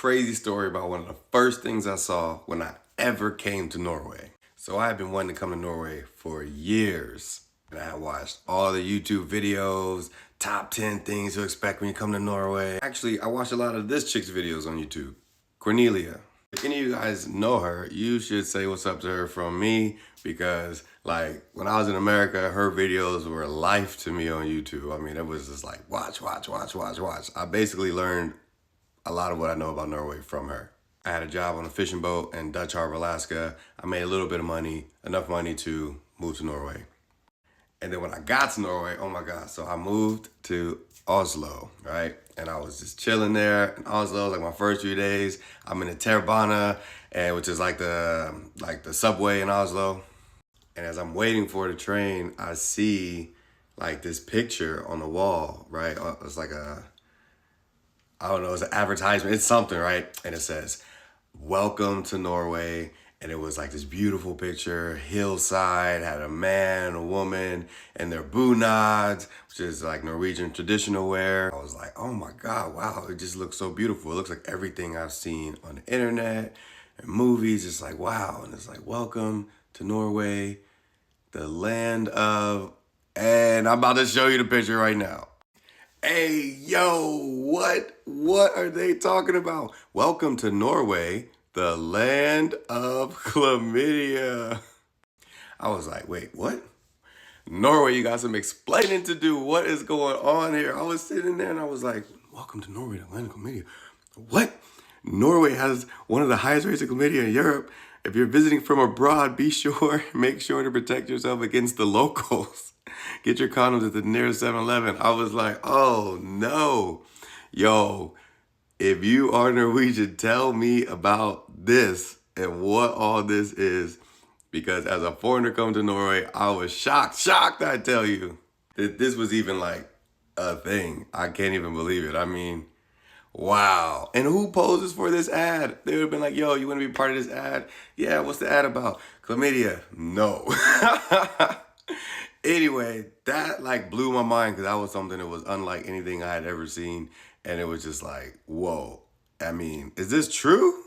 crazy story about one of the first things I saw when I ever came to Norway. So I had been wanting to come to Norway for years. And I watched all the YouTube videos, top 10 things to expect when you come to Norway. Actually, I watched a lot of this chick's videos on YouTube, Cornelia. If any of you guys know her, you should say what's up to her from me because like when I was in America, her videos were life to me on YouTube. I mean, it was just like watch. I basically learned a lot of what I know about Norway from her. I had a job on a fishing boat in Dutch Harbor, Alaska. I made a little bit of money, enough money to move to Norway. And then when I got to Norway, oh my God, so I moved to Oslo, right? And I was just chilling there in Oslo, like my first few days. I'm in the T-bane, and which is like the subway in Oslo. And as I'm waiting for the train, I see like this picture on the wall, right? It's like I don't know, it's an advertisement, it's something, right? And it says, "Welcome to Norway." And it was like this beautiful picture, hillside, had a man, a woman, and their bunads, which is like Norwegian traditional wear. I was like, oh my God, wow, it just looks so beautiful. It looks like everything I've seen on the internet and movies. It's like, wow. And it's like, welcome to Norway, the land of, and I'm about to show you the picture right now. Hey, yo, what are they talking about? Welcome to Norway, the land of chlamydia. I was like, wait, what? Norway, you got some explaining to do. What is going on here? I was sitting there and I was like, welcome to Norway, the land of chlamydia. What? Norway has one of the highest rates of chlamydia in Europe. If you're visiting from abroad, make sure to protect yourself against the locals. Get your condoms at the nearest 7-Eleven. I was like, oh no. Yo, if you are Norwegian, tell me about this and what all this is. Because as a foreigner coming to Norway, I was shocked, I tell you. That this was even like a thing. I can't even believe it. I mean, wow. And who poses for this ad? They would have been like, yo, you want to be part of this ad? Yeah, what's the ad about? Chlamydia? No. Anyway, that like blew my mind because that was something that was unlike anything I had ever seen. And it was just like, whoa. I mean, is this true?